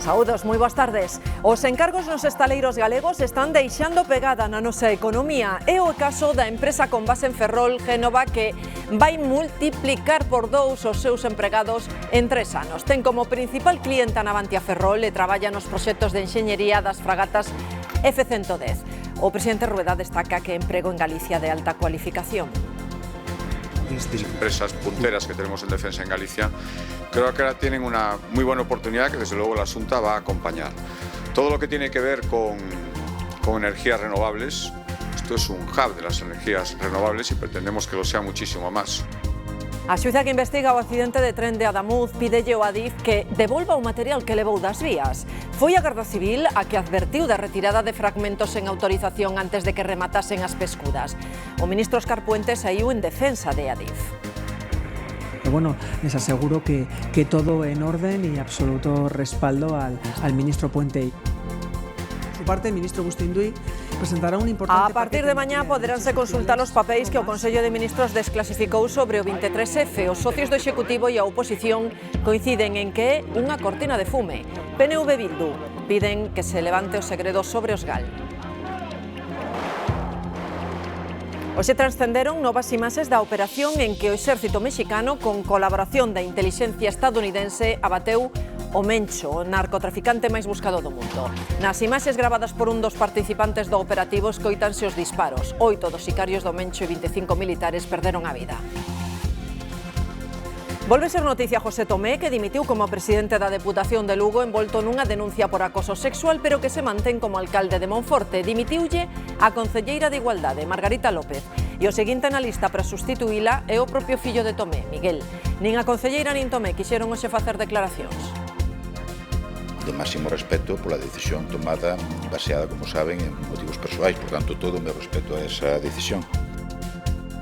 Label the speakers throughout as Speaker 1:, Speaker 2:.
Speaker 1: Saúdos, moi boas tardes. Os encargos nos estaleiros galegos están deixando pegada na nosa economía. É o caso da empresa con base en Ferrol, Génova, que vai multiplicar por 2 os seus empregados en 3 anos. Ten como principal cliente a Navantia Ferrol e traballa nos proxectos de enxeñería das fragatas F-110. O presidente Rueda destaca que emprego en Galicia de alta cualificación.
Speaker 2: Las empresas punteras que tenemos en defensa en Galicia, creo que ahora tienen una muy buena oportunidad que desde luego la Xunta va a acompañar. Todo lo que tiene que ver con energías renovables, esto es un hub de las energías renovables y pretendemos que lo sea muchísimo más.
Speaker 1: A xuíza que investiga o accidente de tren de Adamuz pídelle ao Adif que devolva o material que levou das vías. Foi a Garda Civil a que advertiu da retirada de fragmentos sen autorización antes de que rematasen as pescudas. O ministro Óscar Puente saiu en defensa de Adif.
Speaker 3: Bueno, les aseguro que todo en orden y absoluto respaldo al ministro Puente. Por su parte, el ministro Agustín Duy presentará un importante...
Speaker 1: A partir de mañá poderánse consultar os papéis que o Consello de Ministros desclasificou sobre o 23F. Os socios do Executivo e a oposición coinciden en que é unha cortina de fume. PNV e Bildu piden que se levante o segredo sobre os GAL. Hoxe transcenderon novas imaxes da operación en que o exército mexicano, con colaboración da inteligencia estadounidense, abateu o Mencho, o narcotraficante máis buscado do mundo. Nas imaxes gravadas por un dos participantes do operativo escoítanse os disparos. 8 dos sicarios do Mencho e 25 militares perderon a vida. Volve ser noticia José Tomé, que dimitiu como presidente da Deputación de Lugo envolto nunha denuncia por acoso sexual, pero que se mantén como alcalde de Monforte. Dimitiulle a concelleira de Igualdade, Margarita López. E o seguinte na lista para sustituíla é o propio fillo de Tomé, Miguel. Nin a concelleira nin Tomé quixeron hoxe facer declaracións.
Speaker 4: De máximo respeto pola decisión tomada baseada, como saben, en motivos persoais, por tanto, todo o meu respeto a esa decisión.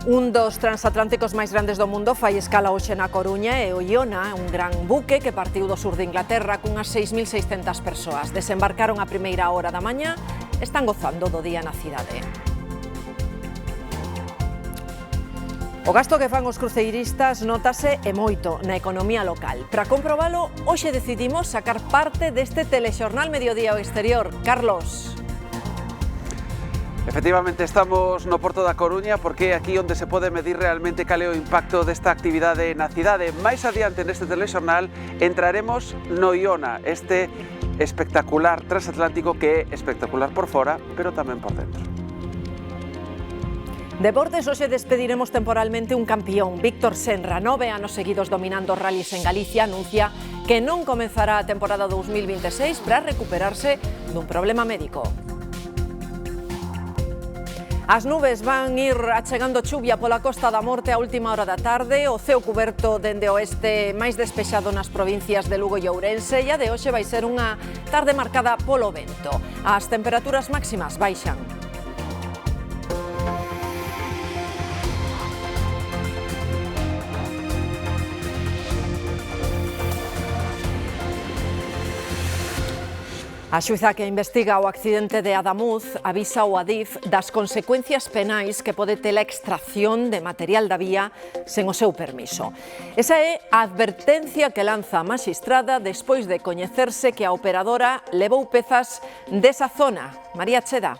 Speaker 1: Un dos transatlánticos máis grandes do mundo fai escala hoxe na Coruña e o Iona, un gran buque que partiu do sur de Inglaterra cunhas 6.600 persoas. Desembarcaron a primeira hora da mañá, están gozando do día na cidade. O gasto que fan os cruceiristas notase e moito na economía local. Para comprobalo, hoxe decidimos sacar parte deste telexornal Mediodía ao exterior. Carlos.
Speaker 5: Efectivamente, estamos no Porto da Coruña porque é aquí onde se pode medir realmente cal é o impacto desta actividade na cidade. Mais adiante neste telexornal entraremos no Iona, este espectacular transatlántico que é espectacular por fora, pero tamén por dentro.
Speaker 1: Deportes, hoxe despediremos temporalmente un campión. Víctor Senra, 9 anos seguidos dominando rallies en Galicia, anuncia que non comezará a temporada 2026 para recuperarse dun problema médico. As nubes van ir achegando chuvia pola Costa da Morte a última hora da tarde, o ceo cuberto dende o oeste máis despexado nas provincias de Lugo e Ourense, e a de hoxe vai ser unha tarde marcada polo vento. As temperaturas máximas baixan. A xuíza que investiga o accidente de Adamuz avisa ao Adif das consecuencias penais que pode ter a extracción de material da vía sen o seu permiso. Esa é a advertencia que lanza a maxistrada despois de coñecerse que a operadora levou pezas desa zona. María Cheda.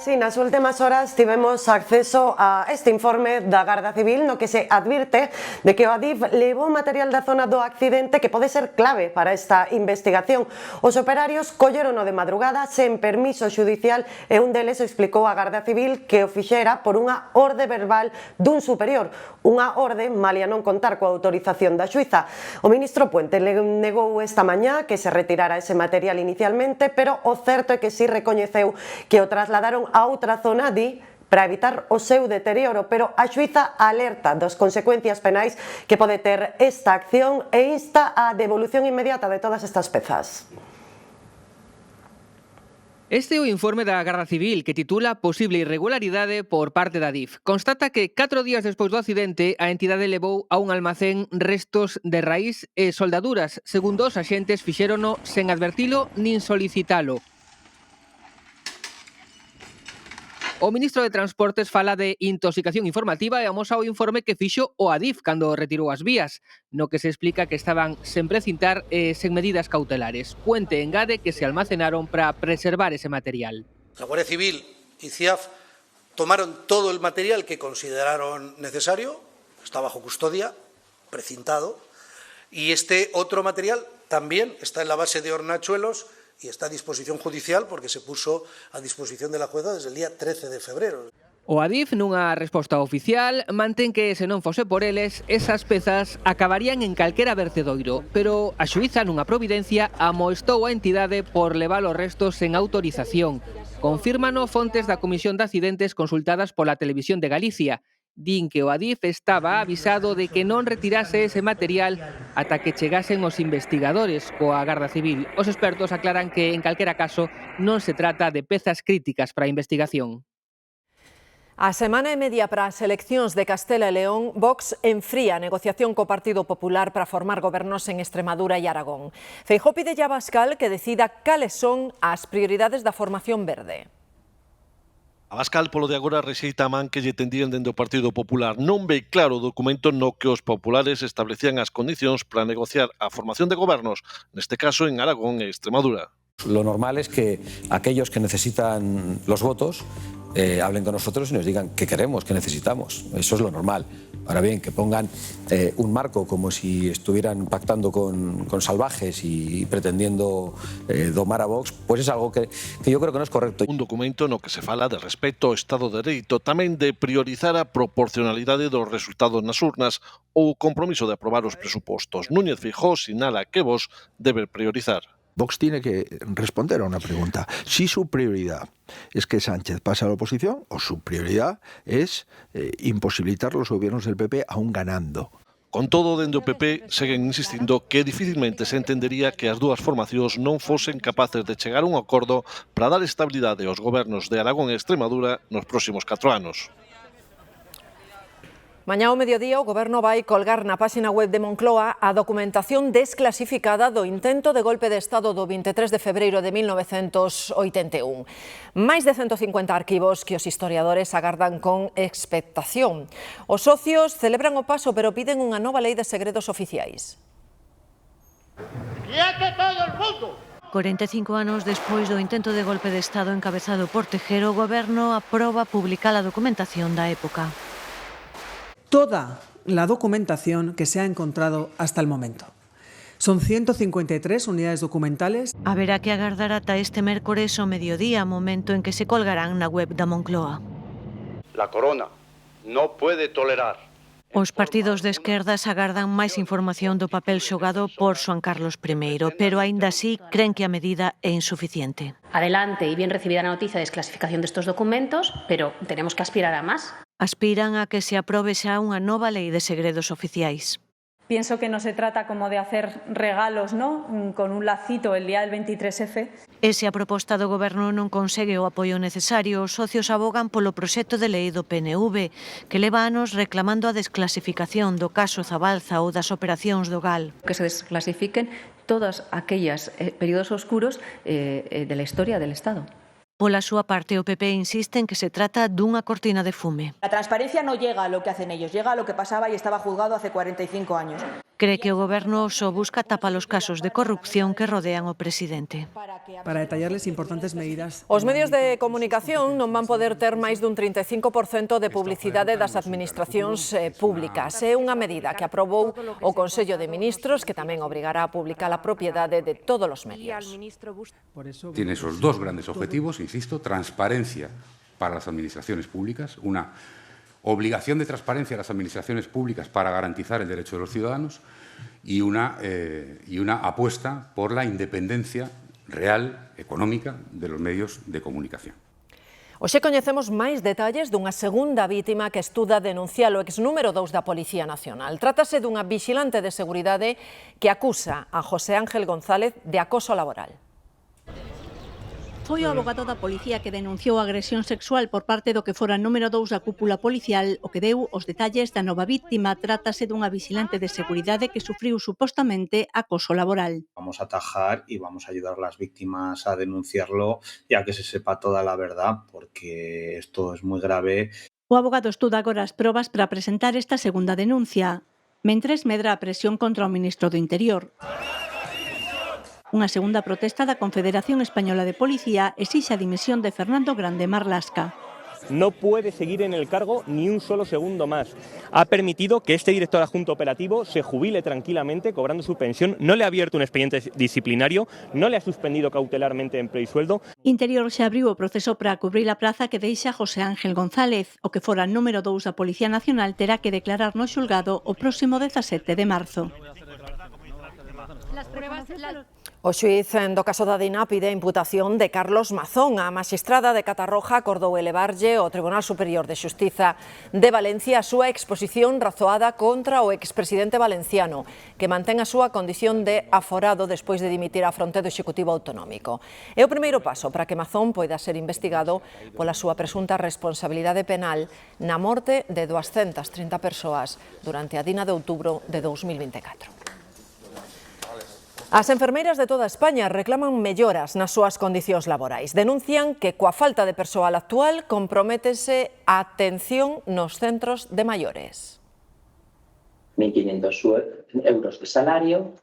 Speaker 6: Sí, nas últimas horas tivemos acceso a este informe da Garda Civil no que se advirte de que o Adif levou material da zona do accidente que pode ser clave para esta investigación. Os operarios collerono de madrugada sen permiso xudicial e un deles explicou a Garda Civil que o fixera por unha orde verbal dun superior, unha orde malia non contar coa autorización da xuíza. O ministro Puente negou esta mañá que se retirara ese material inicialmente, pero o certo é que si recoñeceu que o trasladaron a outra zona para evitar o seu deterioro, pero a xuíza alerta das consecuencias penais que pode ter esta acción e insta a devolución inmediata de todas estas pezas.
Speaker 7: Este é o informe da Garda Civil que titula Posible irregularidade por parte da Adif. Constata que 4 días despois do accidente a entidade levou a un almacén restos de raíz e soldaduras. Segundo os axentes, fixérono sen advertilo nin solicitalo. O ministro de Transportes fala de intoxicación informativa e amosa o informe que fixo o Adif cando retirou as vías, no que se explica que estaban sen precintar e sen medidas cautelares. Puente engade que se almacenaron para preservar ese material.
Speaker 8: La Guardia Civil y CIAF tomaron todo el material que consideraron necesario, está bajo custodia, precintado, y este otro material también está en la base de Hornachuelos y está a disposición judicial porque se puso a disposición de la jueza desde el día 13 de febrero.
Speaker 7: O Adif, nunha resposta oficial, mantén que se non fose por eles, esas pezas acabarían en calquera vertedoiro, pero a xuíza nunha providencia amoestou a entidade por levar os restos sen autorización. Confírmano fontes da Comisión de Accidentes consultadas pola Televisión de Galicia. Din que o Adif estaba avisado de que non retirase ese material ata que chegasen os investigadores coa Garda Civil. Os expertos aclaran que, en calquera caso, non se trata de pezas críticas para a investigación.
Speaker 1: A semana e media para as eleccións de Castela e León, Vox enfría a negociación co Partido Popular para formar gobernos en Extremadura e Aragón. Feijóo pide a Abascal que decida cales son as prioridades da formación verde.
Speaker 9: Abascal, polo de agora, rexeita a man que lle tendían dende o Partido Popular. Non ve claro o documento no que os populares establecían as condicións para negociar a formación de gobernos, neste caso en Aragón e Extremadura.
Speaker 10: Lo normal es que aquellos que necesitan los votos hablen con nosotros y nos digan qué queremos, qué necesitamos. Eso es lo normal. Ahora bien, que pongan un marco como si estuvieran pactando con salvajes y pretendiendo domar a Vox, pues es algo que yo creo que no es correcto.
Speaker 9: Un documento no que se fala de respecto ao Estado de Dereito, tamén de priorizar a proporcionalidade dos resultados nas urnas ou o compromiso de aprobar os presupostos. Núñez Feijóo sinala que Vox debe priorizar.
Speaker 11: Vox tiene que responder a una pregunta. Si su prioridad es que Sánchez pase a la oposición o su prioridad es imposibilitar los gobiernos del PP aún ganando.
Speaker 9: Con todo, dende o PP seguen insistindo que dificilmente se entendería que as dúas formacións non fosen capaces de chegar a un acordo para dar estabilidade aos gobernos de Aragón e Extremadura nos próximos 4 anos.
Speaker 1: Mañá ao mediodía o Goberno vai colgar na páxina web de Moncloa a documentación desclasificada do intento de golpe de Estado do 23 de febreiro de 1981. Máis de 150 arquivos que os historiadores agardan con expectación. Os socios celebran o paso, pero piden unha nova lei de segredos oficiais.
Speaker 12: ¡Quiete todo el mundo!
Speaker 13: 45 anos despois do intento de golpe de Estado encabezado por Tejero, o Goberno aproba publicar a documentación da época.
Speaker 3: Toda la documentación que se ha encontrado hasta el momento. Son 153 unidades documentales.
Speaker 13: Haberá que agardar ata este mércores ao mediodía, momento en que se colgarán na web da Moncloa.
Speaker 14: La Corona no puede tolerar.
Speaker 13: Os partidos de esquerdas agardan máis información do papel xogado por Xoán Carlos I, pero aínda así creen que a medida é insuficiente.
Speaker 15: Adelante y bien recibida la noticia de desclasificación de estos documentos, pero tenemos que aspirar a más.
Speaker 13: Aspiran a que se aprobe xa unha nova lei de segredos oficiais.
Speaker 16: Pienso que no se trata como de hacer regalos, ¿no?, con un lacito el día del 23F.
Speaker 13: E se a proposta do Goberno non consegue o apoio necesario, os socios abogan polo proxecto de lei do PNV, que leva anos reclamando a desclasificación do caso Zabalza ou das operacións do GAL.
Speaker 15: Que se desclasifiquen todos aquellos períodos oscuros de la historia del Estado.
Speaker 13: Pola súa parte, o PP insiste en que se trata dunha cortina de fume.
Speaker 17: La transparencia no llega a lo que hacen ellos, llega a lo que pasaba y estaba juzgado hace 45 años.
Speaker 13: Cree que o Goberno só busca tapar os casos de corrupción que rodean o presidente.
Speaker 3: Para detallarles importantes medidas.
Speaker 1: Os medios de comunicación non van poder ter máis dun 35% de publicidade das administracións públicas. É unha medida que aprobou o Consello de Ministros, que tamén obrigará a publicar a propiedade de todos os medios.
Speaker 18: Tiene esos dos grandes objetivos, insisto, transparencia para las administraciones públicas, una obligación de transparencia a las administraciones públicas para garantizar el derecho de los ciudadanos y una apuesta por la independencia real, económica, de los medios de comunicación.
Speaker 1: Hoxe coñecemos máis detalles dunha segunda vítima que estuda denunciar o exnúmero 2 da Policía Nacional. Trátase dunha vigilante de seguridade que acusa a José Ángel González de acoso laboral.
Speaker 12: Foi o abogado da policía que denunciou a agresión sexual por parte do que fora número 2 da cúpula policial o que deu os detalles da nova víctima. Trátase dunha vigilante de seguridade que sufriu supostamente acoso laboral.
Speaker 19: Vamos a atajar y vamos a ayudar a las víctimas a denunciarlo y a que se sepa toda la verdad, porque esto es muy grave.
Speaker 12: O abogado estuda agora as probas para presentar esta segunda denuncia, mentres medra a presión contra o ministro do Interior. Unha segunda protesta da Confederación Española de Policía exixe a dimisión de Fernando Grande Marlasca.
Speaker 20: No puede seguir en el cargo ni un solo segundo más. Ha permitido que este director adjunto operativo se jubile tranquilamente cobrando su pensión, no le ha abierto un expediente disciplinario, no le ha suspendido cautelarmente empleo y sueldo.
Speaker 12: Interior xa abriu o proceso para cubrir a praza que deixa José Ángel González. O que fora número 2 da Policía Nacional terá que declarar no xulgado o próximo 17 de marzo.
Speaker 1: O xuíz do caso da DINA pide a imputación de Carlos Mazón. A maxistrada de Catarroja acordou elevarlle ao Tribunal Superior de Xustiza de Valencia a súa exposición razoada contra o expresidente valenciano, que mantén a súa condición de aforado despois de dimitir á fronte do Executivo Autonómico. É o primeiro paso para que Mazón poida ser investigado pola súa presunta responsabilidade penal na morte de 230 persoas durante a DINA de outubro de 2024. As enfermeiras de toda España reclaman melloras nas súas condicións laborais. Denuncian que coa falta de persoal actual comprométese a atención nos centros de maiores.
Speaker 21: 1.500 euros de salario,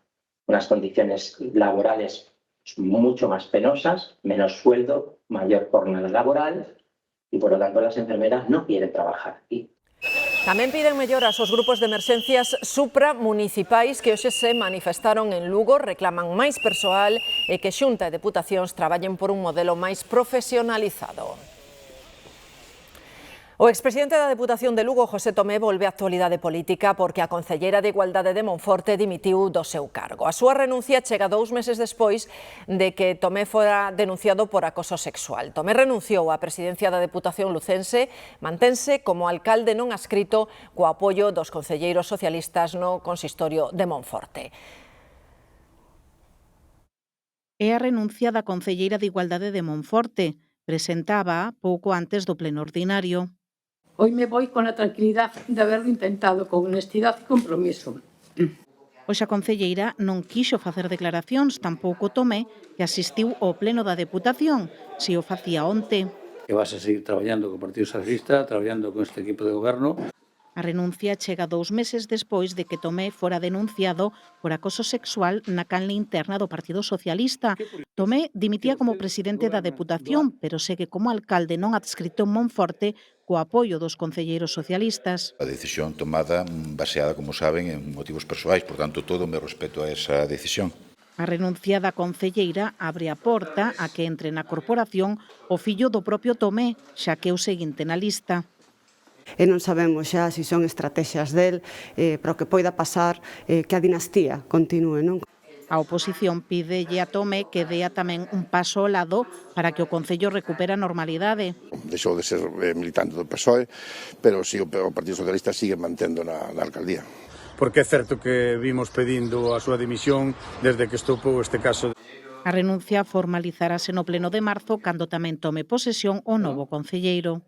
Speaker 21: unas condiciones laborales mucho más penosas, menos sueldo, mayor jornada laboral y por lo tanto las enfermeras no quieren trabajar aquí.
Speaker 1: Tamén piden melloras aos grupos de emerxencias supramunicipais que hoxe se manifestaron en Lugo, reclaman máis persoal e que Xunta e Deputacións traballen por un modelo máis profesionalizado. O expresidente da Deputación de Lugo, José Tomé, volve á actualidade política porque a concelleira de Igualdade de Monforte dimitiu do seu cargo. A súa renuncia chega 2 meses despois de que Tomé fora denunciado por acoso sexual. Tomé renunciou á presidencia da Deputación lucense, mantense como alcalde non adscrito co apoio dos concelleiros socialistas no consistorio de Monforte.
Speaker 22: É a renuncia da concelleira de Igualdade de Monforte. Presentaba pouco antes do pleno ordinario.
Speaker 23: Hoy me voy con la tranquilidad de haberlo intentado con honestidad y compromiso.
Speaker 22: Hoxe a concelleira non quixo facer declaracións, tampouco Tomé, que asistiu ao pleno da Deputación, si o facía onte.
Speaker 24: Que vas a seguir traballando co Partido Socialista, traballando con este equipo de goberno.
Speaker 22: A renuncia chega 2 meses despois de que Tomé fora denunciado por acoso sexual na canle interna do Partido Socialista. Tomé dimitía como presidente da Deputación, pero segue como alcalde non adscrito en Monforte co apoio dos concelleiros socialistas.
Speaker 4: A decisión tomada baseada, como saben, en motivos persoais, por tanto, todo o meu respeto a esa decisión.
Speaker 22: A renuncia da concelleira abre a porta a que entre na corporación o fillo do propio Tomé, xa que é o seguinte na lista.
Speaker 25: E non sabemos xa se son estrategias del, para o que poida pasar que a dinastía continúe, non?
Speaker 22: A oposición pídelle a Tomé que dea tamén un paso ao lado para que o Concello recupere a normalidade.
Speaker 26: Deixou de ser militante do PSOE, pero si o Partido Socialista sigue mantendo na alcaldía.
Speaker 27: Porque é certo que vimos pedindo a súa dimisión desde que estopou este caso.
Speaker 22: A renuncia formalizarase no pleno de marzo cando tamén tome posesión o novo concelleiro.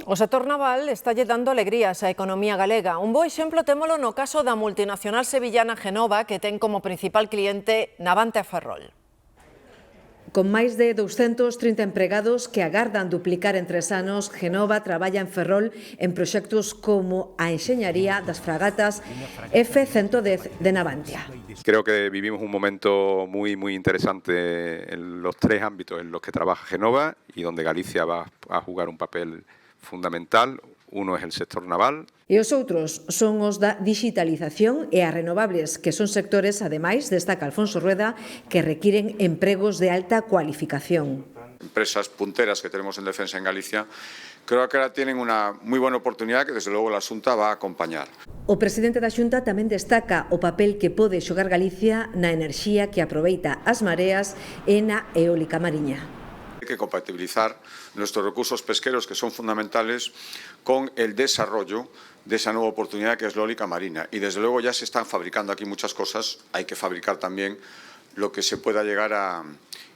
Speaker 1: O sector naval estalle dando alegrías á economía galega. Un bo exemplo témolo no caso da multinacional sevillana Genova, que ten como principal cliente Navante a Ferrol.
Speaker 28: Con máis de 230 empregados que agardan duplicar en 3 anos, Genova traballa en Ferrol en proxectos como a enxeñaría das fragatas F-110 de Navantia.
Speaker 2: Creo que vivimos un momento muy interesante en los 3 ámbitos en los que trabaja Genova y donde Galicia va a jugar un papel fundamental. Uno es el sector naval.
Speaker 28: E os outros son os da digitalización e as renovables, que son sectores, ademais, destaca Alfonso Rueda, que requiren empregos de alta cualificación.
Speaker 2: Empresas punteras que tenemos en defensa en Galicia, creo que ahora tienen una muy buena oportunidad que desde luego la Xunta va a acompañar.
Speaker 28: O presidente da Xunta tamén destaca o papel que pode xogar Galicia na enerxía que aproveita as mareas e na eólica mariña.
Speaker 2: Hay que compatibilizar nuestros recursos pesqueros, que son fundamentales, con el desarrollo de esa nueva oportunidad que es la eólica marina. Y desde luego ya se están fabricando aquí muchas cosas, hay que fabricar también lo que se pueda llegar a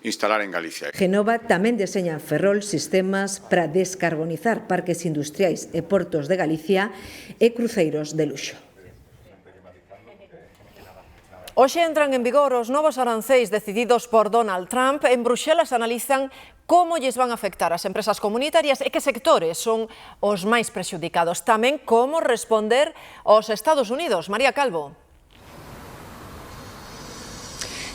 Speaker 2: instalar en Galicia.
Speaker 28: Génova tamén deseña en Ferrol sistemas para descarbonizar parques industriais e portos de Galicia e cruceiros de luxo. Hoxe entran en vigor os novos arancéis decididos por Donald Trump. En Bruxelas analizan como lles van a afectar as empresas comunitarias e que sectores son os máis prexudicados. Tamén como responder aos Estados Unidos. María Calvo.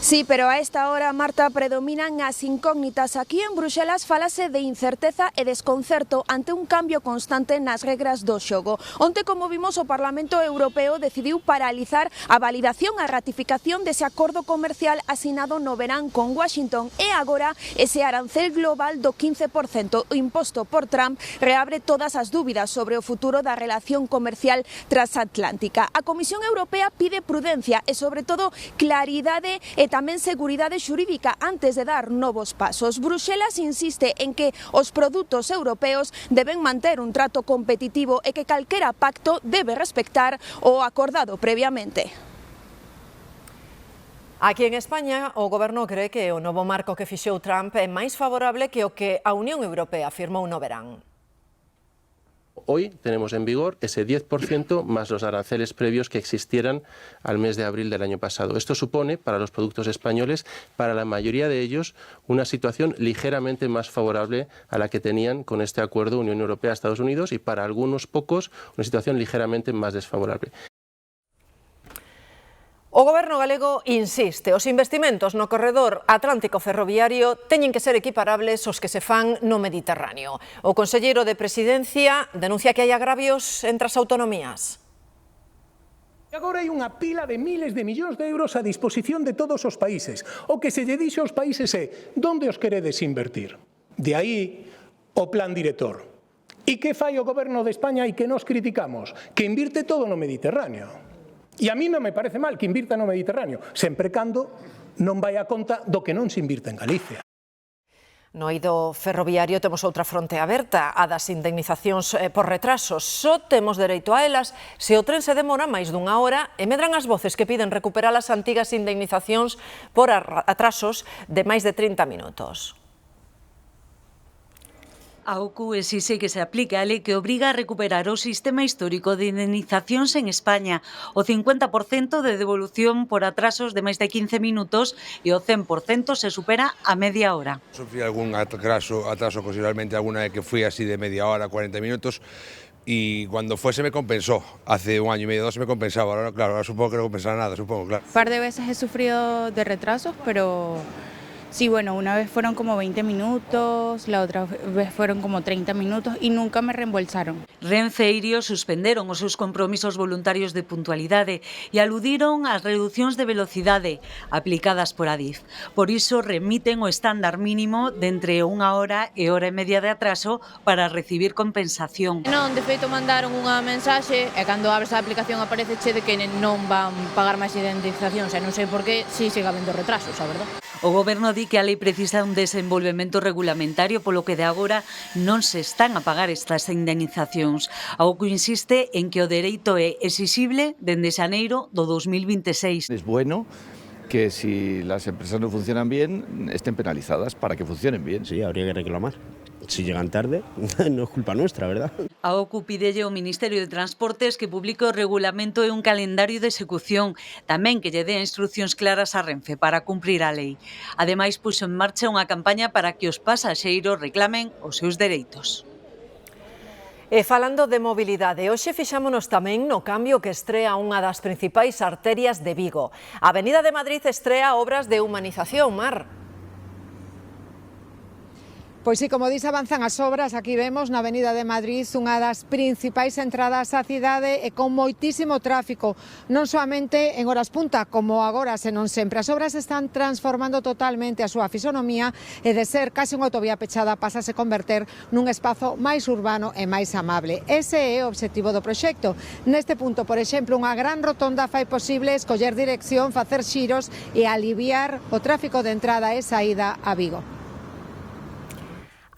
Speaker 5: Sí, pero a esta hora, Marta, predominan as incógnitas. Aquí en Bruxelas falase de incerteza e desconcerto ante un cambio constante nas regras do xogo. Onte, como vimos, o Parlamento Europeo decidiu paralizar a validación e a ratificación dese acordo comercial asinado no verán con Washington e agora ese arancel global do 15% imposto por Trump reabre todas as dúbidas sobre o futuro da relación comercial transatlántica. A Comisión Europea pide prudencia e, sobre todo, claridade e tamén seguridade xurídica antes de dar novos pasos. Bruxelas insiste en que os produtos europeos deben manter un trato competitivo e que calquera pacto debe respectar o acordado previamente.
Speaker 1: Aquí en España, o Goberno cree que o novo marco que fixou Trump é máis favorable que o que a Unión Europea firmou no verán.
Speaker 6: Hoy tenemos en vigor ese 10% más los aranceles previos que existieran al mes de abril del año pasado. Esto supone, para los productos españoles, para la mayoría de ellos, una situación ligeramente más favorable a la que tenían con este acuerdo Unión Europea-Estados Unidos y para algunos pocos una situación ligeramente más desfavorable.
Speaker 1: O Goberno galego insiste, os investimentos no corredor atlántico ferroviario teñen que ser equiparables aos que se fan no Mediterráneo. O conselleiro de Presidencia denuncia que hai agravios entre as autonomías.
Speaker 7: Agora hai unha pila de miles de millóns de euros a disposición de todos os países. O que se lle dixe aos países é onde os queredes invertir. De aí o plan director. E que fai o Goberno de España e que nos criticamos? Que invirte todo no Mediterráneo. E a mí non me parece mal que invirta no Mediterráneo, sempre cando non vai a conta do que non se invirta en Galicia.
Speaker 1: No eido ferroviario temos outra fronte aberta, a das indemnizacións por retrasos. Só temos dereito a elas se o tren se demora máis dunha hora e medran as voces que piden recuperar as antigas indemnizacións por atrasos de máis de 30 minutos.
Speaker 8: A OCU exixe que se aplique a lei que obriga a recuperar o sistema histórico de indemnizacións en España, o 50% de devolución por atrasos de máis de 15 minutos e o 100% se supera a media hora.
Speaker 9: Sufrí algún atraso considerablemente, alguna vez que fui así de media hora, 40 minutos, y cuando fue se me compensó. Hace un año y medio, 2 me compensaba, ahora claro, ahora supongo que no compensará nada, supongo, claro.
Speaker 10: Un par de veces he sufrido de retrasos, pero... Sí, bueno, una vez fueron como 20 minutos, la otra vez fueron como 30 minutos y nunca me reembolsaron.
Speaker 8: Renfe e Irio suspenderon os seus compromisos voluntarios de puntualidade e aludiron ás reducións de velocidade aplicadas por Adif. Por iso remiten o estándar mínimo de entre 1 hora e hora e media de atraso para recibir compensación.
Speaker 11: Non, de feito mandaron unha mensaxe e cando abres a aplicación aparece de que non van pagar máis indemnizacións e non sei por que si siga habendo retrasos, a verdade.
Speaker 8: O Goberno di que a lei precisa un desenvolvemento regulamentario polo que de agora non se están a pagar estas indemnizacións. A OCU insiste en que o dereito é exixible dende xaneiro do 2026.
Speaker 14: Es bueno que si las empresas no funcionan bien, estén penalizadas para que funcionen bien.
Speaker 29: Sí, habría que reclamar. Si llegan tarde, no es culpa nuestra, ¿verdad?
Speaker 8: A OCU pidelle ao Ministerio de Transportes que publique o regulamento e un calendario de execución, tamén que lle dé instruccións claras a Renfe para cumprir a lei. Ademais, puxo en marcha unha campaña para que os pasaxeiros reclamen os seus dereitos.
Speaker 1: E falando de mobilidade, hoxe fixámonos tamén no cambio que estrea unha das principais arterias de Vigo. A Avenida de Madrid estrea obras de humanización, Mar.
Speaker 30: Pois sí, como dis, avanzan as obras. Aquí vemos na Avenida de Madrid unha das principais entradas á cidade e con moitísimo tráfico, non soamente en horas punta, como agora, senón sempre. As obras están transformando totalmente a súa fisonomía e de ser case unha autovía pechada pasase a converter nun espazo máis urbano e máis amable. Ese é o obxectivo do proxecto. Neste punto, por exemplo, unha gran rotonda fai posible escoller dirección, facer xiros e aliviar o tráfico de entrada e saída a Vigo.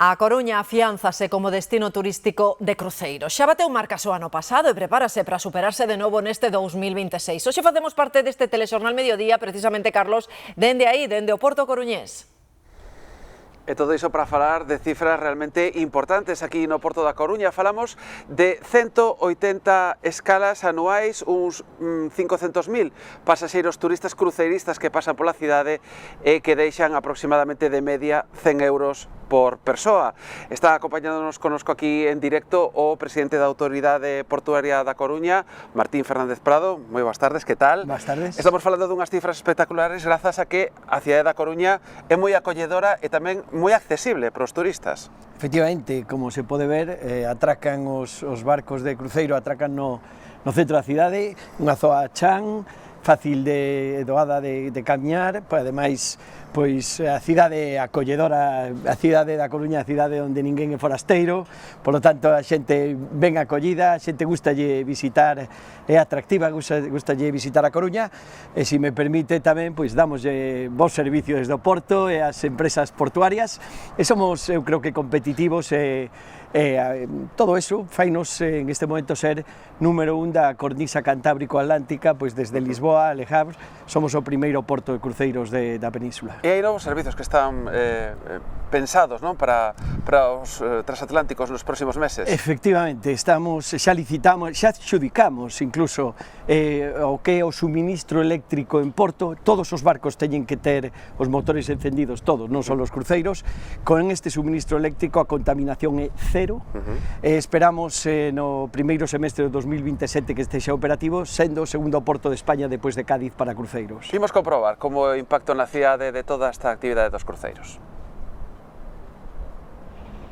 Speaker 1: A Coruña afiánzase como destino turístico de cruceiros. Xa bateu marcas o ano pasado e prepárase para superarse de novo neste 2026. Hoxe facemos parte deste telexornal Mediodía, precisamente, Carlos, dende aí, dende o Porto Coruñés.
Speaker 3: E todo iso para falar de cifras realmente importantes aquí no Porto da Coruña. Falamos de 180 escalas anuais, uns 500.000 pasaxeiros turistas cruceiristas que pasan pola cidade e que deixan aproximadamente de media 100 euros por persoa. Está acompañándonos conosco aquí en directo o presidente da Autoridade Portuaria da Coruña, Martín Fernández Prado. Moi boas tardes, que tal?
Speaker 12: Boas tardes.
Speaker 3: Estamos falando dunhas cifras espectaculares grazas a que a cidade da Coruña é moi acolledora e tamén moi accesible para os turistas.
Speaker 12: Efectivamente, como se pode ver, atracan os barcos de cruceiro, atracan no centro da cidade, unha zoa chan, fácil de doada de camiñar, ademais, pois a cidade acolledora, a cidade da Coruña, a cidade onde ninguén é forasteiro, polo tanto a xente ben acollida, a xente gustalle visitar, é atractiva, gustalle visitar a Coruña, e se me permite tamén, pois damoslle bons servicios desde o Porto e as empresas portuarias, e somos, eu creo que competitivos e todo eso fainos en este momento ser número 1 da cornisa cantábrico-atlántica, pois desde Lisboa a Le Havre, somos o primeiro porto de cruceiros da península.
Speaker 3: E hai novos servizos que están pensados, non, para os transatlánticos nos próximos meses.
Speaker 12: Efectivamente, xa licitamos, xa adxudicamos incluso o que é o suministro eléctrico en Porto. Todos os barcos teñen que ter os motores encendidos, todos, non só os cruceiros. Con este suministro eléctrico a contaminación é cero. Esperamos no primeiro semestre de 2027 que estexa operativo, sendo o segundo porto de España depois de Cádiz para cruceiros.
Speaker 3: Imos comprobar como o impacto na cidade de toda esta actividade dos cruceiros.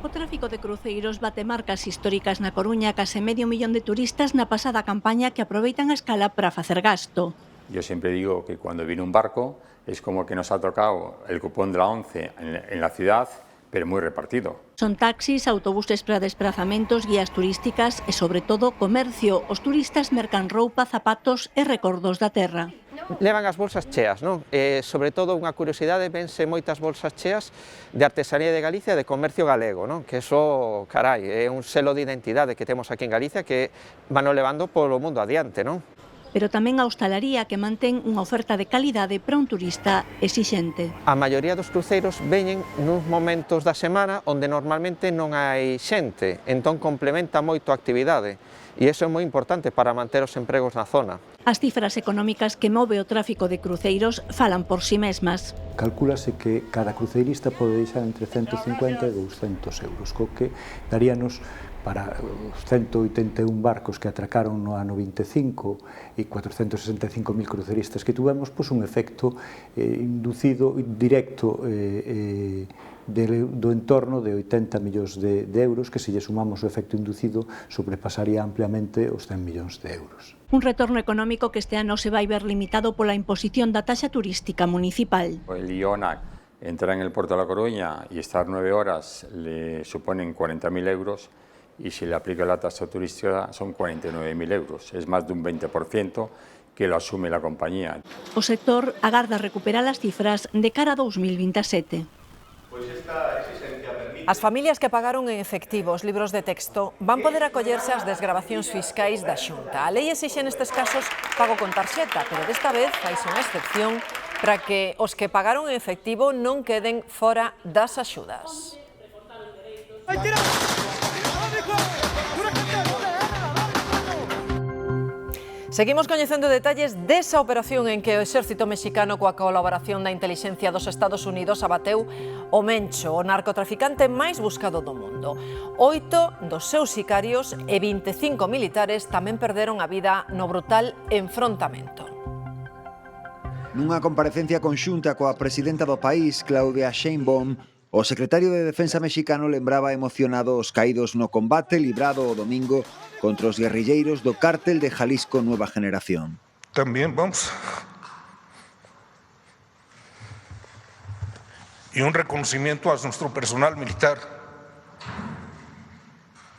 Speaker 22: O tráfico de cruceiros bate marcas históricas na Coruña, case 500.000 de turistas na pasada campaña que aproveitan a escala para facer gasto.
Speaker 13: Yo siempre digo que cuando viene un barco es como que nos ha tocado el cupón de la 11 en la ciudad, pero muy repartido.
Speaker 22: Son taxis, autobuses para desplazamentos, guías turísticas e, sobre todo, comercio. Os turistas mercan roupa, zapatos e recordos da terra.
Speaker 15: Levan as bolsas cheas, non? Sobre todo, unha curiosidade, vense moitas bolsas cheas de artesanía de Galicia e de comercio galego, non? Que eso, carai, é un selo de identidade que temos aquí en Galicia que van levando polo mundo adiante, non?
Speaker 22: Pero tamén a hostalaría que mantén unha oferta de calidade para un turista exixente.
Speaker 15: A maioría dos cruceiros veñen nuns momentos da semana onde normalmente non hai xente, entón complementa moito a actividade e iso é moi importante para manter os empregos na zona.
Speaker 22: As cifras económicas que move o tráfico de cruceiros falan por si mesmas.
Speaker 16: Calcúlase que cada cruceirista pode deixar entre 150 e 200 euros, co que daríanos para os 181 barcos que atracaron no ano 25 e 465.000 cruceristas que tuvemos, pois un efecto inducido, directo, do entorno de 80 millóns de euros, que se lle sumamos o efecto inducido sobrepasaría ampliamente os 100 millóns de euros.
Speaker 22: Un retorno económico que este ano se vai ver limitado pola imposición da taxa turística municipal.
Speaker 13: El IONAC entrar en el puerto de La Coruña y estar 9 horas le suponen 40.000 euros y si le aplica la tasa turística son 49.000 euros. Es más de un 20% que lo asume la compañía.
Speaker 22: O sector agarda recuperar as cifras de cara a 2027.
Speaker 1: As familias que pagaron en efectivo os libros de texto van poder acollerse ás desgravacións fiscais da Xunta. A lei exixe nestes casos pago con tarxeta, pero desta vez faise unha excepción para que os que pagaron en efectivo non queden fora das axudas. Seguimos coñecendo detalles desa operación en que o exército mexicano coa colaboración da intelixencia dos Estados Unidos abateu o Mencho, o narcotraficante máis buscado do mundo. 8 dos seus sicarios e 25 militares tamén perderon a vida no brutal enfrontamento.
Speaker 17: Nunha comparecencia conxunta coa presidenta do país, Claudia Sheinbaum, o secretario de Defensa mexicano lembraba emocionado os caídos no combate librado o domingo contra os guerrilleiros do cártel de Jalisco Nueva Generación.
Speaker 18: También vamos. Y un reconocimiento a nuestro personal militar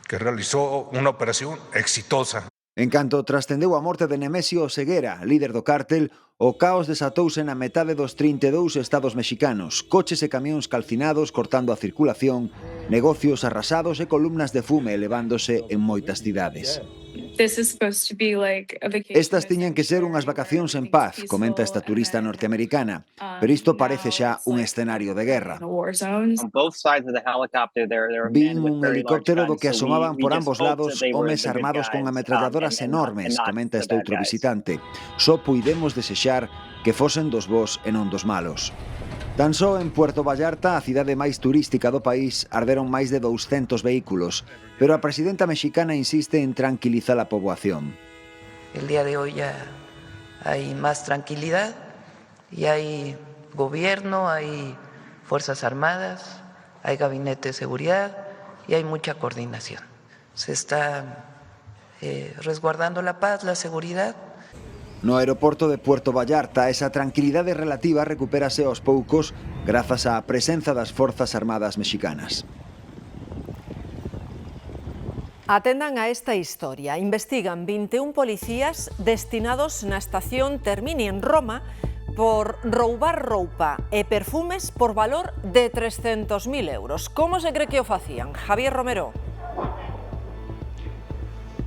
Speaker 18: que realizó una operación exitosa.
Speaker 17: En canto trascendeu a morte de Nemesio Oseguera, líder do cártel, o caos desatouse na metade dos 32 estados mexicanos, coches e camións calcinados cortando a circulación, negocios arrasados e columnas de fume elevándose en moitas cidades. Estas tiñan que ser unhas vacacións en paz, comenta esta turista norteamericana, pero isto parece xa un escenario de guerra. Vin un helicóptero do que asomaban por ambos lados homes armados con ametralladoras enormes, comenta este outro visitante. Só puidemos desexar que fosen dos bos e non dos malos. Tan só en Puerto Vallarta, a cidade máis turística do país, arderon máis de 200 vehículos, pero a presidenta mexicana insiste en tranquilizar a poboación.
Speaker 2: El día de hoy ya hay más tranquilidad y hay gobierno, hay fuerzas armadas, hay gabinete de seguridad y hay mucha coordinación. Se está resguardando la paz, la seguridad.
Speaker 17: No aeroporto de Puerto Vallarta, esa tranquilidade relativa recupérase aos poucos grazas á presenza das Forzas Armadas mexicanas.
Speaker 1: Atendan a esta historia. Investigan 21 policías destinados na estación Termini en Roma por roubar roupa e perfumes por valor de 300.000 euros. Como se cree que o facían? Javier Romero.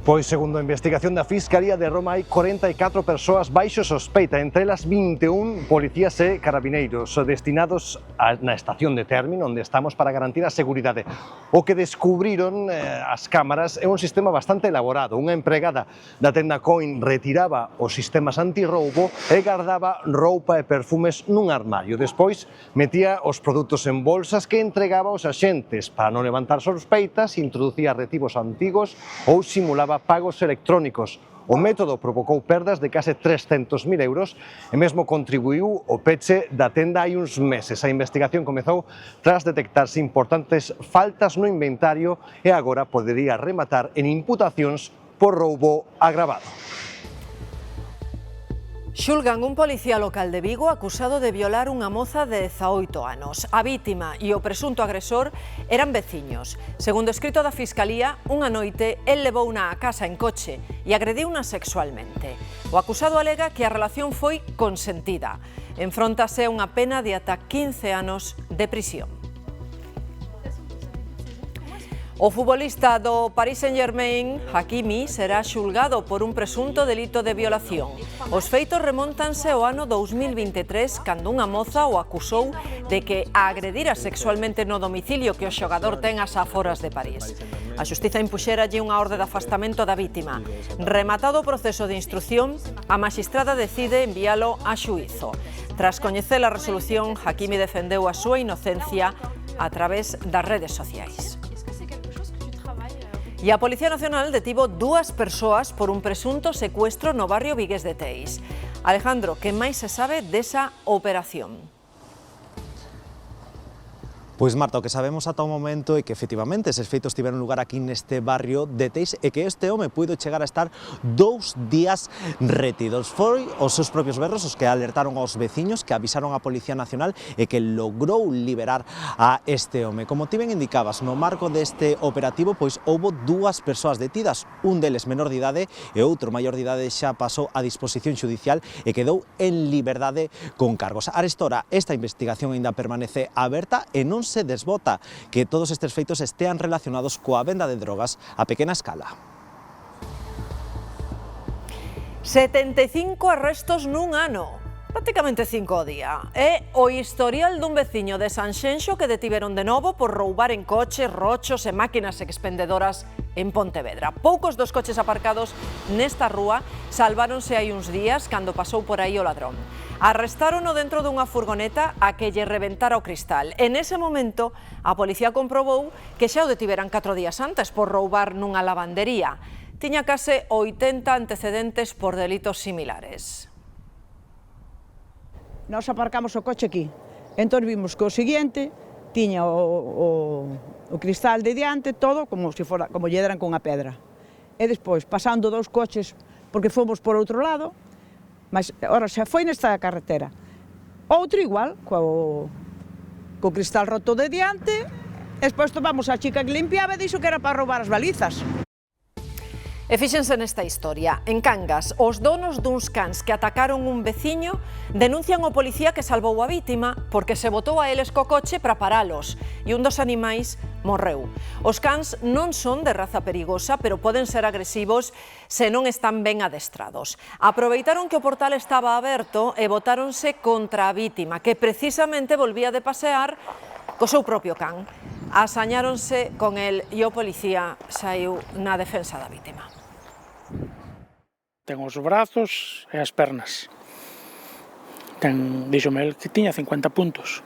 Speaker 4: Pois, segundo a investigación da Fiscalía de Roma, hai 44 persoas baixo sospeita, entre elas 21 policías e carabineiros destinados na estación de Termini, onde estamos, para garantir a seguridade. O que descubriron as cámaras é un sistema bastante elaborado. Unha empregada da tenda Coin retiraba os sistemas antirroubo e guardaba roupa e perfumes nun armario. Despois metía os produtos en bolsas que entregaba aos axentes. Para non levantar sospeitas, introducía recibos antigos ou simulaba pagos electrónicos. O método provocou perdas de case 300.000 euros e mesmo contribuiu ao peche da tenda hai uns meses. A investigación comezou tras detectarse importantes faltas no inventario e agora podería rematar en imputacións por roubo agravado.
Speaker 1: Xulgan un policía local de Vigo acusado de violar unha moza de 18 anos. A vítima e o presunto agresor eran veciños. Segundo escrito da Fiscalía, unha noite el levouna á casa en coche e agrediuna sexualmente. O acusado alega que a relación foi consentida. Enfróntase a unha pena de ata 15 anos de prisión. O futbolista do Paris Saint-Germain, Hakimi, será xulgado por un presunto delito de violación. Os feitos remóntanse ao ano 2023, cando unha moza o acusou de que a agredira sexualmente no domicilio que o xogador ten ás aforas de París. A xustiza impuxéralle unha orde de afastamento da vítima. Rematado o proceso de instrución, a maxistrada decide envialo a xuízo. Tras coñecer a resolución, Hakimi defendeu a súa inocencia a través das redes sociais. E a Policía Nacional detivo 2 persoas por un presunto secuestro no barrio vigués de Teis. Alejandro, que máis se sabe desa operación?
Speaker 19: Pois, Marta, o que sabemos ata o momento é que efectivamente eses feitos tiveron lugar aquí neste barrio de Teis e que este home puido chegar a estar 2 días retidos. Foi os seus propios berros os que alertaron aos veciños, que avisaron á Policía Nacional e que logrou liberar a este home. Como ti ben indicabas, no marco deste operativo, pois houbo 2 persoas detidas, un deles menor de idade e outro maior de idade xa pasou a disposición xudicial e quedou en liberdade con cargos. Arestora, esta investigación aínda permanece aberta e non se desbota que todos estes feitos estean relacionados coa venda de drogas a pequena escala.
Speaker 1: 75 arrestos nun ano, prácticamente 5 ao día. É o historial dun veciño de Sanxenxo que detiveron de novo por roubar en coches, rochos e máquinas expendedoras en Pontevedra. Poucos dos coches aparcados nesta rúa salváronse hai uns días cando pasou por aí o ladrón. Arrestárono dentro dunha furgoneta a que lle reventara o cristal. En ese momento, a policía comprobou que xa o detiveran 4 días antes por roubar nunha lavandería. Tiña case 80 antecedentes por delitos similares.
Speaker 20: Nós aparcamos o coche aquí, entón vimos que o seguinte tiña o cristal de diante todo como lle deran con a pedra. E despois, pasando 2 coches, porque fomos por outro lado, mas ora xa foi nesta carretera. Outro igual, co cristal roto de diante, despois tomamos a chica que limpiaba e dixo que era para roubar as balizas.
Speaker 1: E fíxense nesta historia. En Cangas, os donos duns cans que atacaron un veciño denuncian ao policía que salvou a vítima porque se botou a eles co coche para paralos e un dos animais morreu. Os cans non son de raza perigosa, pero poden ser agresivos se non están ben adestrados. Aproveitaron que o portal estaba aberto e botáronse contra a vítima, que precisamente volvía de pasear co seu propio can. Asañáronse con el e o policía saiu na defensa da vítima.
Speaker 5: Ten os brazos e as pernas. Díxome el que tiña 50 puntos.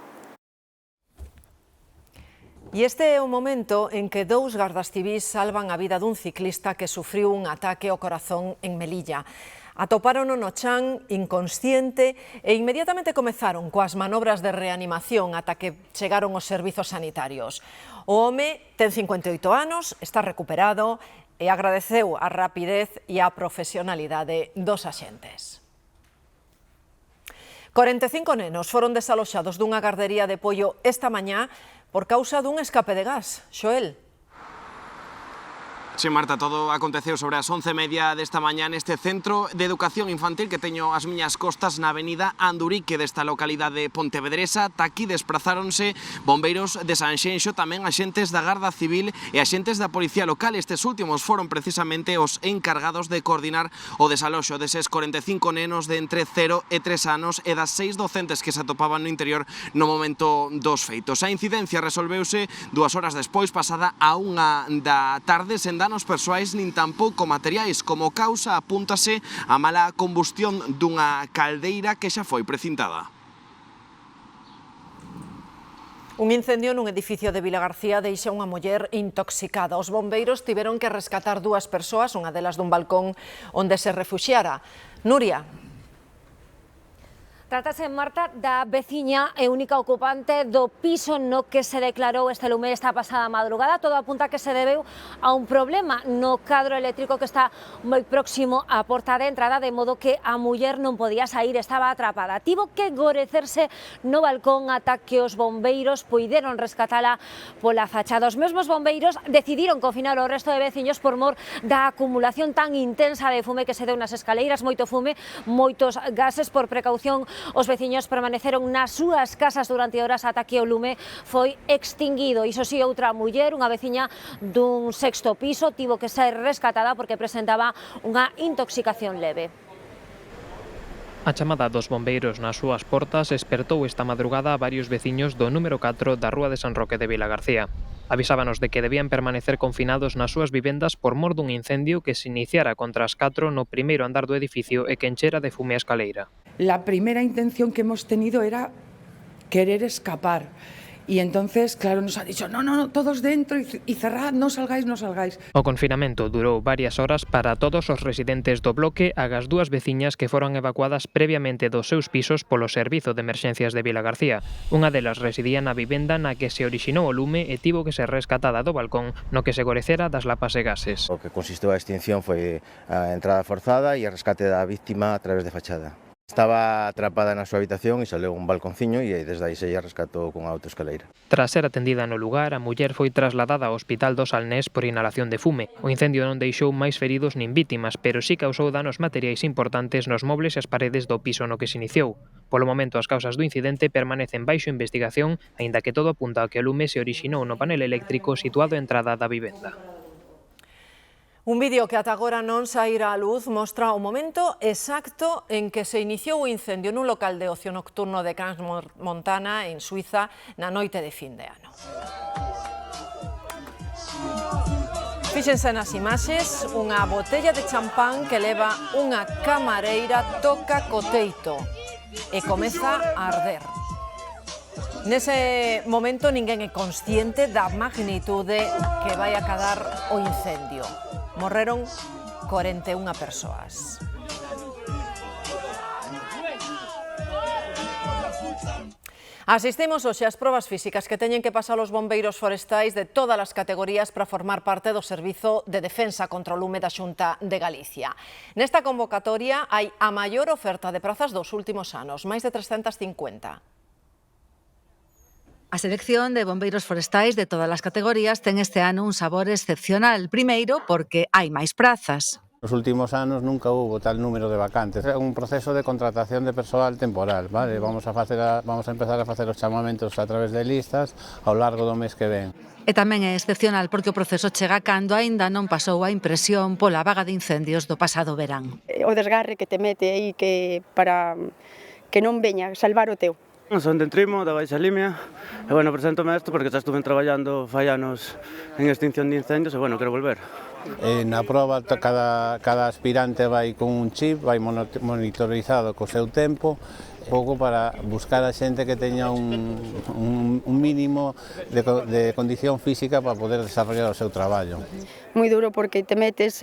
Speaker 1: E este é o momento en que dous gardas civís salvan a vida dun ciclista que sufriu un ataque ao corazón en Melilla. Atopárono no chan, inconsciente, e inmediatamente comezaron coas manobras de reanimación ata que chegaron os servizos sanitarios. O home ten 58 anos, está recuperado e agradeceu a rapidez e a profesionalidade dos axentes. 45 nenos foron desaloxados dunha gardería de Pollo esta mañá por causa dun escape de gas. Xoel.
Speaker 6: Sí, Marta, todo aconteceu sobre as 11:30 desta mañá neste centro de educación infantil que teño ás miñas costas na avenida Andurique desta localidade pontevedresa. Ta aquí desprazáronse bombeiros de Sanxenxo, tamén axentes da Garda Civil e axentes da Policía Local. Estes últimos foron precisamente os encargados de coordinar o desaloxo deses 45 nenos de entre 0 e 3 anos e das 6 docentes que se atopaban no interior no momento dos feitos. A incidencia resolveuse 2 horas despois, pasada a 1 da tarde, sen danos persoais nin tampouco materiais. Como causa apúntase a mala combustión dunha caldeira que xa foi precintada.
Speaker 1: Un incendio nun edificio de Vilagarcía deixa unha muller intoxicada. Os bombeiros tiveron que rescatar 2 persoas, unha delas dun balcón onde se refuxiara. Nuria.
Speaker 7: Trátase, Marta, da veciña e única ocupante do piso no que se declarou este lume esta pasada madrugada. Todo apunta que se debeu a un problema no cadro eléctrico que está moi próximo á porta de entrada, de modo que a muller non podía sair, estaba atrapada. Tivo que gorecerse no balcón ata que os bombeiros puideron rescatala pola fachada. Os mesmos bombeiros decidiron confinar o resto de veciños por mor da acumulación tan intensa de fume que se deu nas escaleiras, moito fume, moitos gases. Por precaución, os veciños permaneceron nas súas casas durante horas ata que o lume foi extinguido. Iso si, outra muller, unha veciña dun 6º piso, tivo que ser rescatada porque presentaba unha intoxicación leve.
Speaker 21: A chamada dos bombeiros nas súas portas espertou esta madrugada a varios veciños do número 4 da Rúa de San Roque de Vilagarcía. Avisábanos de que debían permanecer confinados nas súas vivendas por mor dun incendio que se iniciara contra as 4 no primeiro andar do edificio e que enchera de fume a escaleira.
Speaker 23: La primera intención que hemos tenido era querer escapar. Y entonces, claro, nos han dicho, no, todos dentro y cerrad, no salgáis.
Speaker 21: O confinamento durou varias horas para todos os residentes do bloque agás 2 veciñas que foron evacuadas previamente dos seus pisos polo Servizo de Emerxencias de Vilagarcía. Unha delas residía na vivenda na que se orixinou o lume e tivo que ser rescatada do balcón no que se gorecera das lapas e gases.
Speaker 24: O que consistiu a extinción foi a entrada forzada e a rescate da víctima a través de fachada. Estaba atrapada na súa habitación e saleu un balconciño e desde aí se lla rescatou con autoescaleira.
Speaker 21: Tras ser atendida no lugar, a muller foi trasladada ao Hospital do Salnés por inhalación de fume. O incendio non deixou máis feridos nin vítimas, pero sí causou danos materiais importantes nos mobles e as paredes do piso no que se iniciou. Polo momento, as causas do incidente permanecen baixo investigación, aínda que todo apunta a que o lume se orixinou no panel eléctrico situado á entrada da vivenda.
Speaker 1: Un vídeo que ata agora non saíra á luz mostra o momento exacto en que se iniciou o incendio nun local de ocio nocturno de Crans-Montana, en Suiza, na noite de fin de ano. Fíxense nas imaxes, unha botella de champán que leva unha camareira toca co teito e comeza a arder. Nese momento ninguén é consciente da magnitude que vai acadar o incendio. Morreron 41 persoas. Asistimos hoxe ás probas físicas que teñen que pasar os bombeiros forestais de todas as categorías para formar parte do Servizo de Defensa contra o Lume da Xunta de Galicia. Nesta convocatoria hai a maior oferta de prazas dos últimos anos, máis de 350.
Speaker 8: A selección de bombeiros forestais de todas as categorías ten este ano un sabor excepcional. Primeiro, porque hai máis prazas.
Speaker 9: Nos últimos anos nunca hubo tal número de vacantes. É un proceso de contratación de persoal temporal, vale? Vamos a empezar a facer os chamamentos a través de listas ao largo do mes que ven.
Speaker 8: E tamén é excepcional porque o proceso chega cando aínda non pasou a impresión pola vaga de incendios do pasado verán.
Speaker 10: O desgarre que te mete aí que para que non veña salvar o teu.
Speaker 11: Son de Entrimo, da Baixa Limia, e bueno, preséntome isto porque xa estuve traballando fai anos en extinción de incendios e bueno, quero volver.
Speaker 9: Na proba cada aspirante vai con un chip, vai monitorizado co seu tempo, pouco para buscar a xente que teña un mínimo de condición física para poder desarrollar o seu traballo.
Speaker 10: Moi duro porque te metes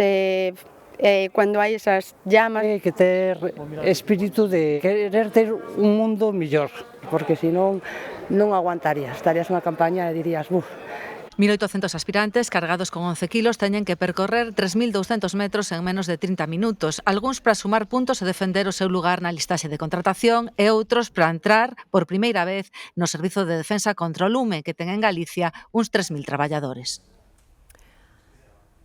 Speaker 10: cando hai esas llamas.
Speaker 14: Hai que ter espírito de querer ter un mundo mellor, porque senón non aguantarías, estarías unha campaña e dirías, buf.
Speaker 8: 1.800 aspirantes cargados con 11 kilos teñen que percorrer 3.200 metros en menos de 30 minutos, algúns para sumar puntos e defender o seu lugar na listaxe de contratación e outros para entrar por primeira vez no Servizo de Defensa contra o Lume, que ten en Galicia uns 3.000 traballadores.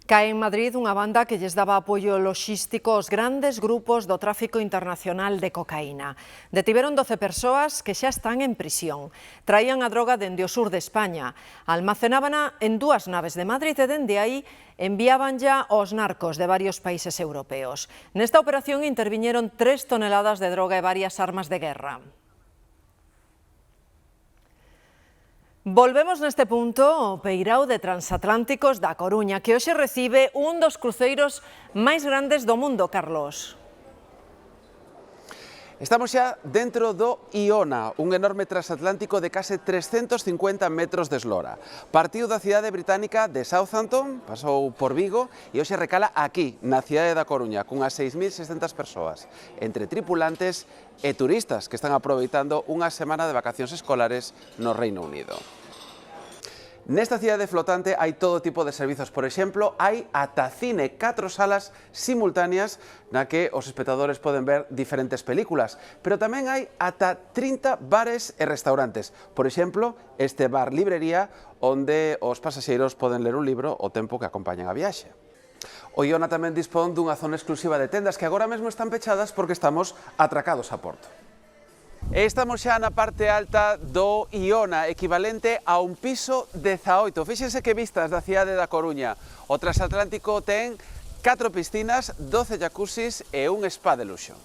Speaker 1: Cae en Madrid unha banda que lles daba apoio loxístico aos grandes grupos do tráfico internacional de cocaína. Detiveron 12 persoas que xa están en prisión. Traían a droga dende o sur de España. Almacenábana en 2 naves de Madrid e dende aí enviaban ya aos narcos de varios países europeos. Nesta operación interviñeron 3 toneladas de droga e varias armas de guerra. Volvemos neste punto ao peirao de transatlánticos da Coruña, que hoxe recibe un dos cruceiros máis grandes do mundo, Carlos.
Speaker 3: Estamos xa dentro do Iona, un enorme transatlántico de case 350 metros de eslora. Partiu da cidade británica de Southampton, pasou por Vigo e hoxe recala aquí, na cidade da Coruña, cunhas 6.600 persoas, entre tripulantes e turistas que están aproveitando unha semana de vacacións escolares no Reino Unido. Nesta cidade flotante hai todo tipo de servizos. Por exemplo, hai ata cine, 4 salas simultáneas na que os espectadores poden ver diferentes películas. Pero tamén hai ata 30 bares e restaurantes. Por exemplo, este bar librería onde os pasaxeiros poden ler un libro o tempo que acompañan a viaxe. O Iona tamén dispón dunha zona exclusiva de tendas que agora mesmo están pechadas porque estamos atracados a porto. Estamos xa na parte alta do Iona, equivalente a un piso 18. Fíxense que vistas da cidade da Coruña. O transatlántico ten 4 piscinas, 12 jacuzzis e un spa de luxo.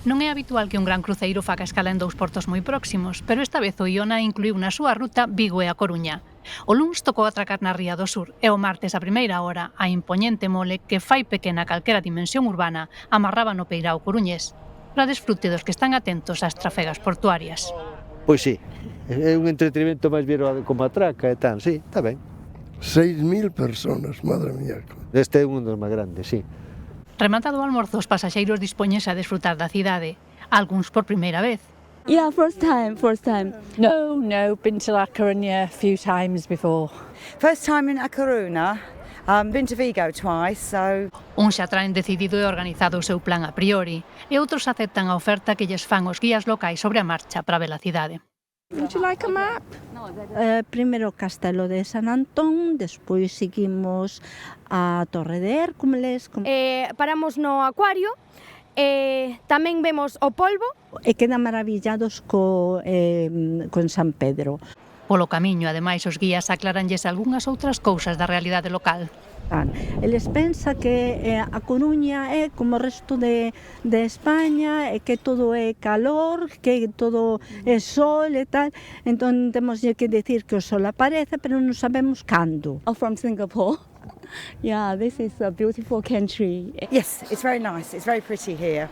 Speaker 25: Non é habitual que un gran cruceiro faga escala en 2 portos moi próximos, pero esta vez o Iona incluiu na súa ruta Vigo e a Coruña. O luns tocou atracar na Ría do Sur e o martes a primeira hora a impoñente mole que fai pequena calquera dimensión urbana amarraba no peirao coruñés, para desfrute dos que están atentos ás trafegas portuarias.
Speaker 26: Pois sí, é un entretenimento máis bien como atraca e tal, sí, está ben.
Speaker 27: 6.000 personas, madre mía.
Speaker 26: Este é un dos máis grandes, sí.
Speaker 25: Rematado o almorzo, os pasaxeiros dispoñense a desfrutar da cidade, algúns por primeira vez.
Speaker 28: Yeah, first time. No, been to La Coruña a few times before.
Speaker 29: First time in A Coruña. Been to Vigo twice, so...
Speaker 25: Uns xa traen decidido e organizado o seu plan a priori, e outros aceptan a oferta que lles fan os guías locais sobre a marcha para ver a cidade.
Speaker 28: Would you like a map? Primeiro o Castelo de San Antón, despois seguimos a Torre de Hércules.
Speaker 31: Paramos no acuario, tamén vemos o polvo.
Speaker 28: E quedan maravillados con San Pedro.
Speaker 25: Polo camiño, ademais, os guías aclaranlles algunhas outras cousas da realidade local.
Speaker 28: Eles pensan que a Coruña é como o resto de España, e que todo é calor, que todo é sol e tal. Entón temos que decir que o sol aparece, pero non sabemos cando.
Speaker 29: I'm from Singapore. Yeah, this is a beautiful country. Yes, it's very nice. It's very pretty here.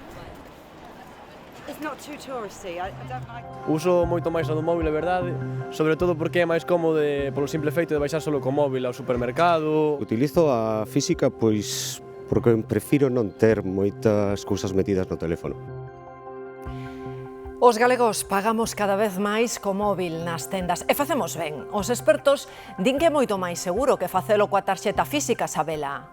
Speaker 29: It's not too touristy. I don't like...
Speaker 32: Uso moito máis a do móvil, é verdade, sobre todo porque é máis cómodo polo simple feito de baixar solo co móvil ao supermercado.
Speaker 33: Utilizo a física pois porque prefiro non ter moitas cousas metidas no teléfono.
Speaker 1: Os galegos pagamos cada vez máis co móvil nas tendas e facemos ben. Os expertos din que é moito máis seguro que facelo coa tarxeta física, Sabela.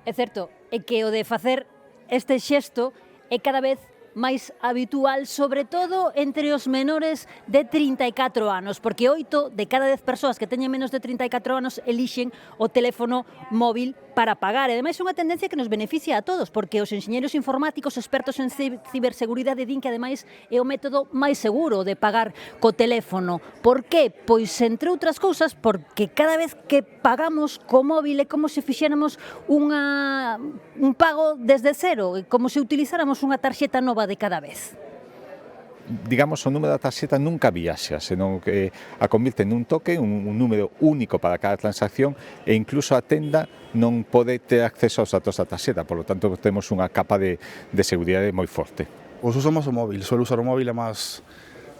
Speaker 7: É certo, é que o de facer este xesto é cada vez
Speaker 2: máis habitual, sobre todo entre os menores de 34 anos, porque 8 de cada 10 persoas que teñen menos de 34 anos elixen o teléfono móvil para pagar. E ademais é unha tendencia que nos beneficia a todos, porque os enxeñeiros informáticos expertos en ciberseguridade din que ademais é o método máis seguro de pagar co teléfono. Por que? Pois, entre outras cousas, porque cada vez que pagamos co móvil é como se fixéramos un pago desde cero, como se utilizáramos unha tarxeta nova de cada vez.
Speaker 4: Digamos, o número da tarxeta nunca viaxa, senón que a convirte nun toque, un número único para cada transacción, e incluso a tenda non pode ter acceso aos datos da tarxeta, por lo tanto temos unha capa de seguridade moi forte.
Speaker 5: Os uso máis o móvil, suelo usar o móvil, é máis,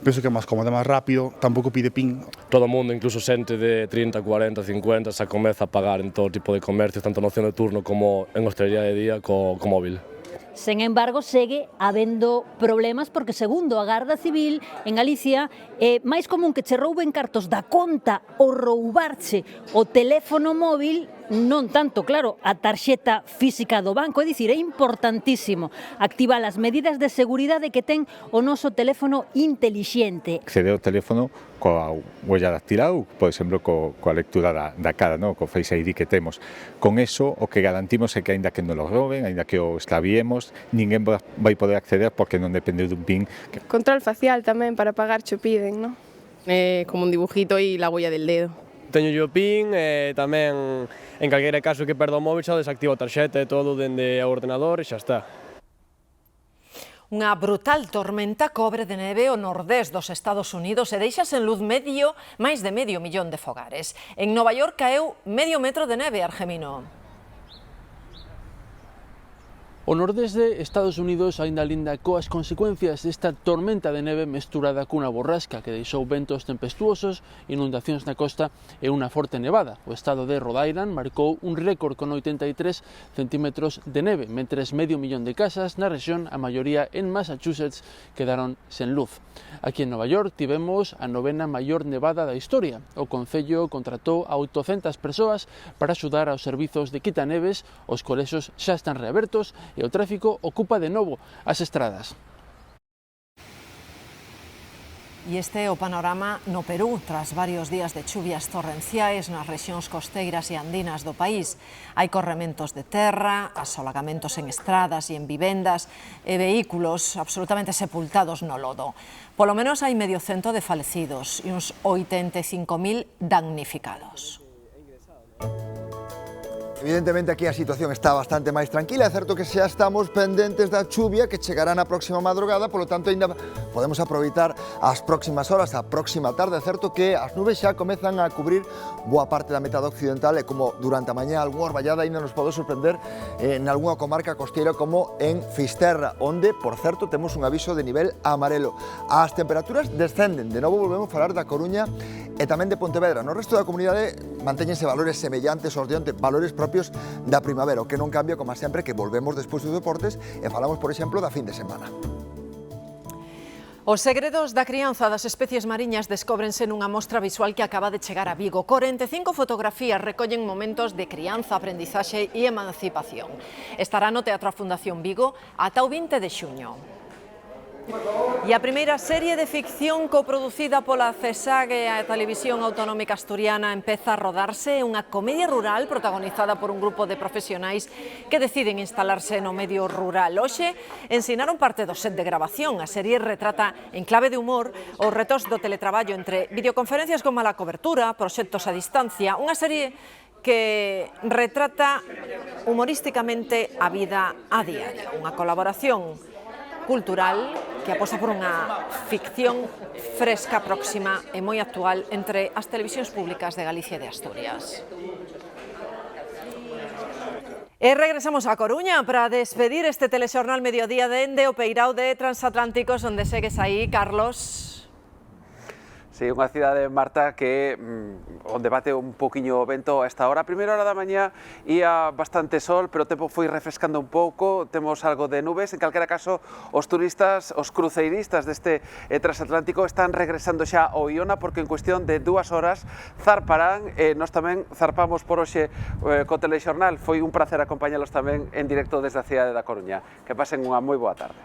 Speaker 5: penso que é máis cómodo, é máis rápido, tampouco pide PIN.
Speaker 32: Todo o mundo, incluso xente de 30, 40, 50, xa comeza a pagar en todo tipo de comercio, tanto no ocio nocturno como en hostelería de día, co móvil.
Speaker 2: Sen embargo, segue habendo problemas porque, segundo a Garda Civil, en Galicia é máis común que che rouben cartos da conta ou roubarche o teléfono móvil, non tanto, claro, a tarxeta física do banco. É dicir, é importantísimo activar as medidas de seguridade que ten o noso teléfono intelixente.
Speaker 4: Acceder ao teléfono coa huella dactilar, por exemplo, coa lectura da cara, co Face ID que temos. Con eso, o que garantimos é que, aínda que non lo roben, aínda que o extraviemos, ninguén vai poder acceder porque non depende dun PIN.
Speaker 12: Control facial tamén para pagar cho piden, non? Como un dibujito e la huella del dedo.
Speaker 32: Teño yo PIN e tamén, en calquera caso que perda o móvil, xa desactivo a tarxeta e todo dende o ordenador e xa está.
Speaker 1: Unha brutal tormenta cobre de neve o nordés dos Estados Unidos e deixa sen luz máis de medio millón de fogares. En Nova York caeu medio metro de neve, Argemino.
Speaker 13: O nordés de Estados Unidos aínda linda coas consecuencias desta tormenta de neve mesturada cunha borrasca que deixou ventos tempestuosos, inundacións na costa e unha forte nevada. O estado de Rhode Island marcou un récord con 83 centímetros de neve, mentres medio millón de casas na rexión, a maioría en Massachusetts, quedaron sen luz. Aquí en Nova York tivemos a 9ª maior nevada da historia. O concello contratou a 800 persoas para axudar aos servizos de quitaneves, os colexos xa están reabertos e o tráfico ocupa de novo as estradas.
Speaker 1: E este é o panorama no Perú, tras varios días de chuvias torrenciais nas rexións costeiras e andinas do país. Hai corrementos de terra, asolagamentos en estradas e en vivendas e vehículos absolutamente sepultados no lodo. Polo menos hai medio cento de falecidos e uns 85.000 damnificados.
Speaker 15: Evidentemente aquí a situación está bastante máis tranquila, é certo que xa estamos pendentes da chuvia que chegará na próxima madrugada, polo tanto ainda podemos aproveitar as próximas horas, a próxima tarde. É certo que as nubes xa comezan a cubrir boa parte da metade occidental e como durante a mañá algunha orballada ainda nos pode sorprender en algunha comarca costeira como en Fisterra, onde, por certo, temos un aviso de nivel amarelo. As temperaturas descenden, de novo volvemos a falar da Coruña e tamén de Pontevedra. No resto da comunidade mantéñense valores semellantes aos de onte, valores propios da primavera, o que non cambia, como sempre, que volvemos despois dos deportes e falamos, por exemplo, da fin de semana.
Speaker 1: Os segredos da crianza das especies mariñas descóbrense nunha mostra visual que acaba de chegar a Vigo. 45 fotografías recollen momentos de crianza, aprendizaxe e emancipación. Estará no Teatro Fundación Vigo ata o 20 de xuño. E a primeira serie de ficción coproducida pola CESAG e a Televisión Autonómica Asturiana empeza a rodarse. É unha comedia rural protagonizada por un grupo de profesionais que deciden instalarse no medio rural. Hoxe ensinaron parte do set de grabación. A serie retrata en clave de humor os retos do teletraballo entre videoconferencias con mala cobertura, proxectos a distancia. Unha serie que retrata humorísticamente a vida a diario. Unha colaboración cultural que aposta por unha ficción fresca, próxima e moi actual entre as televisións públicas de Galicia e de Asturias. E regresamos a Coruña para despedir este telexornal Mediodía dende o Peirao de Transatlánticos, onde segues aí, Carlos.
Speaker 3: Sí, unha cidade, Marta, que onde bate un poquinho o vento a esta hora. A primeira hora da mañá ia bastante sol, pero o tempo foi refrescando un pouco, temos algo de nubes. En calquera caso, os turistas, os cruceiristas deste transatlántico están regresando xa ao Iona, porque en cuestión de 2 horas zarparán, e nós tamén zarpamos por hoxe co telexornal. Foi un placer acompañalos tamén en directo desde a cidade da Coruña. Que pasen unha moi boa tarde.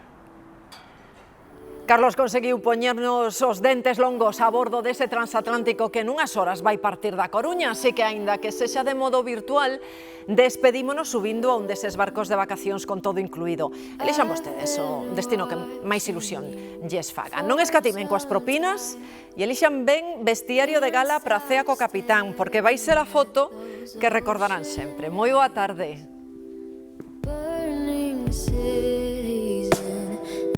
Speaker 1: Carlos conseguiu poñernos os dentes longos a bordo dese transatlántico que nunhas horas vai partir da Coruña, así que aínda que sexa de modo virtual, despedímonos subindo a un deses barcos de vacacións con todo incluído. Elixan vostedes o destino que máis ilusión lles faga. Non escatimen coas propinas e elixan ben vestiario de gala para a cea co capitán, porque vai ser a foto que recordarán sempre. Moi boa tarde.